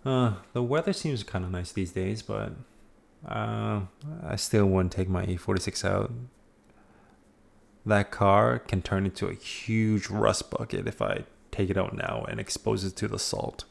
The weather seems kind of nice these days, but I still wouldn't take my E46 out. That car can turn into a huge rust bucket if I take it out now and expose it to the salt.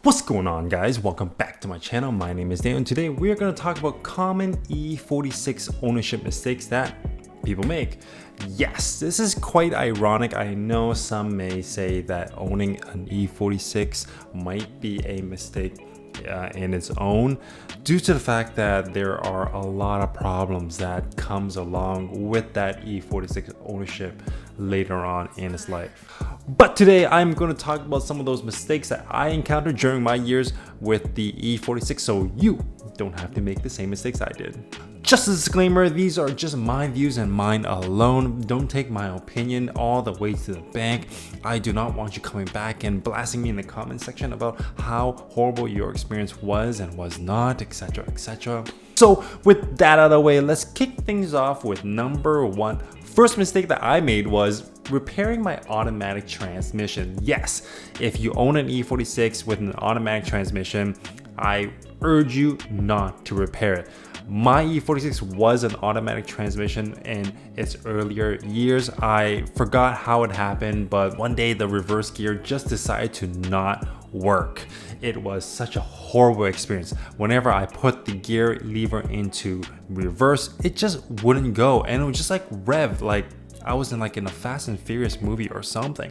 What's going on, guys? Welcome back to my channel. My name is Daniel and today we are going to talk about common E46 ownership mistakes that people make. Yes, this is quite ironic. I know some may say that owning an E46 might be a mistake in its own, due to the fact that there are a lot of problems that comes along with that E46 ownership later on in its life. But today I'm going to talk about some of those mistakes that I encountered during my years with the E46, so you don't have to make the same mistakes I did. Just a disclaimer, these are just my views and mine alone. Don't take my opinion all the way to the bank. I do not want you coming back and blasting me in the comment section about how horrible your experience was and was not, etc, etc. So with that out of the way, let's kick things off with number one. First mistake that I made was repairing my automatic transmission. Yes, if you own an E46 with an automatic transmission, I urge you not to repair it. My E46 was an automatic transmission in its earlier years. I forgot how it happened, but one day the reverse gear just decided to not work. It was such a horrible experience. Whenever I put the gear lever into reverse, it just wouldn't go, and it was just like rev, like I was in a Fast and Furious movie or something.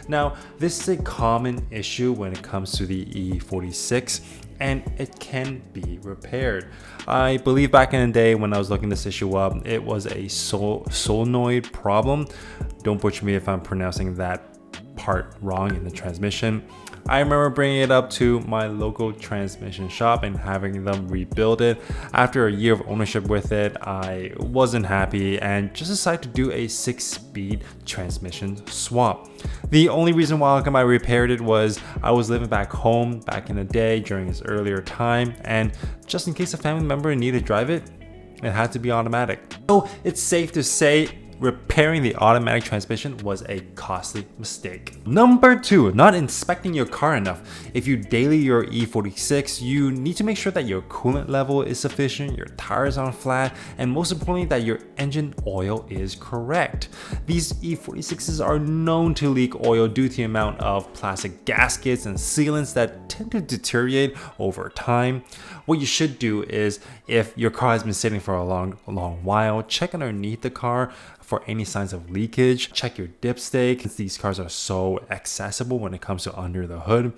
Now, this is a common issue when it comes to the E46, and it can be repaired. I believe back in the day when I was looking this issue up, it was a solenoid problem. Don't butcher me if I'm pronouncing that part wrong in the transmission. I remember bringing it up to my local transmission shop and having them rebuild it. After a year of ownership with it, I wasn't happy and just decided to do a 6-speed transmission swap. The only reason why I repaired it was I was living back home back in the day during its earlier time, and just in case a family member needed to drive it, it had to be automatic. So it's safe to say repairing the automatic transmission was a costly mistake. Number two, not inspecting your car enough. If you daily your E46, you need to make sure that your coolant level is sufficient, your tires aren't flat, and most importantly that your engine oil is correct. These E46s are known to leak oil due to the amount of plastic gaskets and sealants that tend to deteriorate over time. What you should do is, if your car has been sitting for a long while, check underneath the car for any signs of leakage. Check your dipstick, since these cars are so accessible when it comes to under the hood.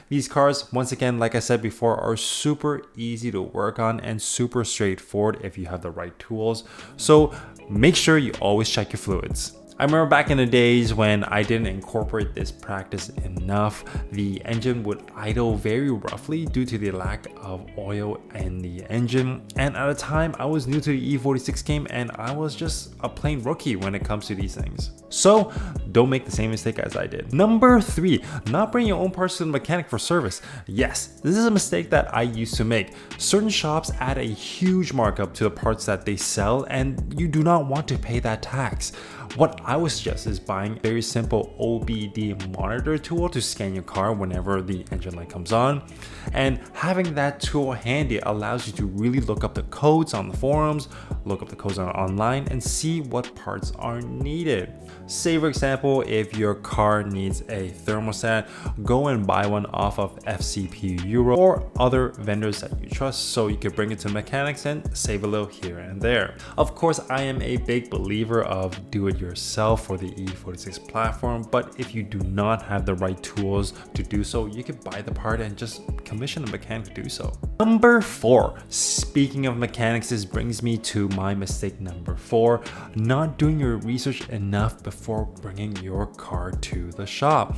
These cars, once again, like I said before, are super easy to work on and super straightforward if you have the right tools. So make sure you always check your fluids. I remember back in the days when I didn't incorporate this practice enough, the engine would idle very roughly due to the lack of oil in the engine. And at the time, I was new to the E46 game and I was just a plain rookie when it comes to these things. So don't make the same mistake as I did. Number three, not bring your own parts to the mechanic for service. Yes, this is a mistake that I used to make. Certain shops add a huge markup to the parts that they sell, and you do not want to pay that tax. What I would suggest is buying a very simple OBD monitor tool to scan your car whenever the engine light comes on. And having that tool handy allows you to really look up the codes on the forums, look up the codes online, and see what parts are needed. Say for example, if your car needs a thermostat, go and buy one off of FCP Euro or other vendors that you trust, so you can bring it to mechanics and save a little here and there. Of course, I am a big believer of do it yourself for the E46 platform, but if you do not have the right tools to do so, you can buy the part and just commission a mechanic to do so. Number four, speaking of mechanics, this brings me to my mistake number four, not doing your research enough before bringing your car to the shop.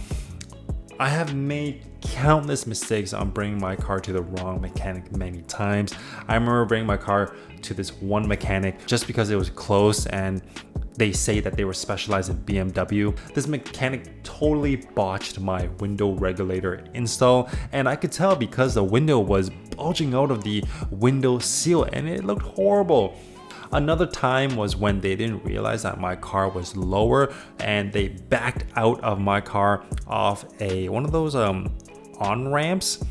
I have made countless mistakes on bringing my car to the wrong mechanic many times. I remember bringing my car to this one mechanic just because it was close and they say that they were specialized in BMW. This mechanic totally botched my window regulator install, and I could tell because the window was bulging out of the window seal and it looked horrible. Another time was when they didn't realize that my car was lower and they backed out of my car off one of those on-ramps.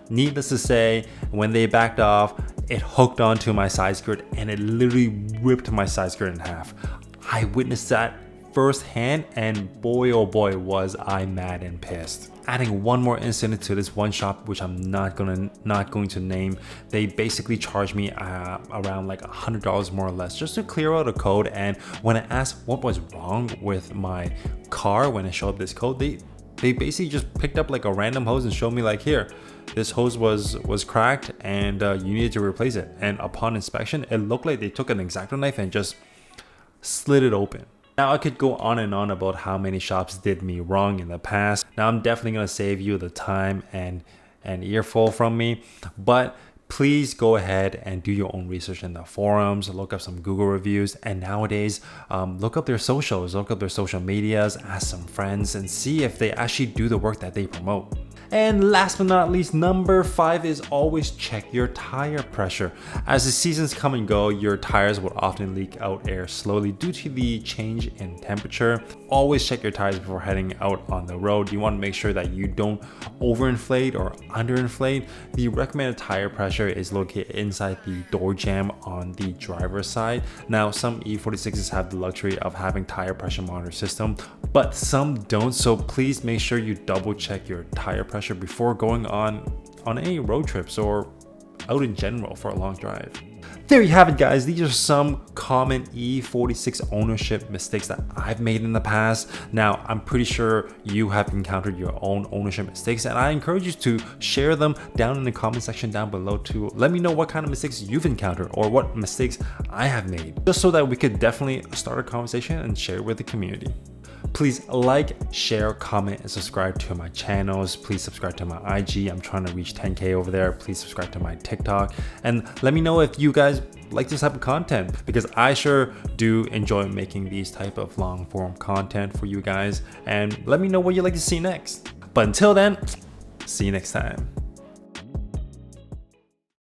Needless to say, when they backed off, it hooked onto my side skirt and it literally ripped my side skirt in half. I witnessed that firsthand, and boy oh boy was I mad and pissed. Adding one more incident to this one shop, which I'm not going to name, they basically charged me around like $100 more or less just to clear out a code. And when I asked what was wrong with my car when I showed up this code, they basically just picked up like a random hose and showed me like, here, this hose was cracked and you needed to replace it. And upon inspection, it looked like they took an X-Acto knife and just slid it open. Now I could go on and on about how many shops did me wrong in the past. Now I'm definitely going to save you the time and an earful from me, but please go ahead and do your own research in the forums, look up some Google reviews, and nowadays look up their socials, look up their social medias, ask some friends and see if they actually do the work that they promote. And last but not least, number 5 is always check your tire pressure. As the seasons come and go, your tires will often leak out air slowly due to the change in temperature. Always check your tires before heading out on the road. You want to make sure that you don't overinflate or underinflate. The recommended tire pressure is located inside the door jamb on the driver's side. Now, some E46s have the luxury of having tire pressure monitor system, but some don't. So please make sure you double check your tire pressure before going on any road trips or out in general for a long drive. There you have it, guys. These are some common E46 ownership mistakes that I've made in the past. Now, I'm pretty sure you have encountered your own ownership mistakes, and I encourage you to share them down in the comment section down below to let me know what kind of mistakes you've encountered or what mistakes I have made, just so that we could definitely start a conversation and share it with the community. Please like, share, comment, and subscribe to my channels. Please subscribe to my IG. I'm trying to reach 10K over there. Please subscribe to my TikTok. And let me know if you guys like this type of content, because I sure do enjoy making these type of long form content for you guys. And let me know what you'd like to see next. But until then, see you next time.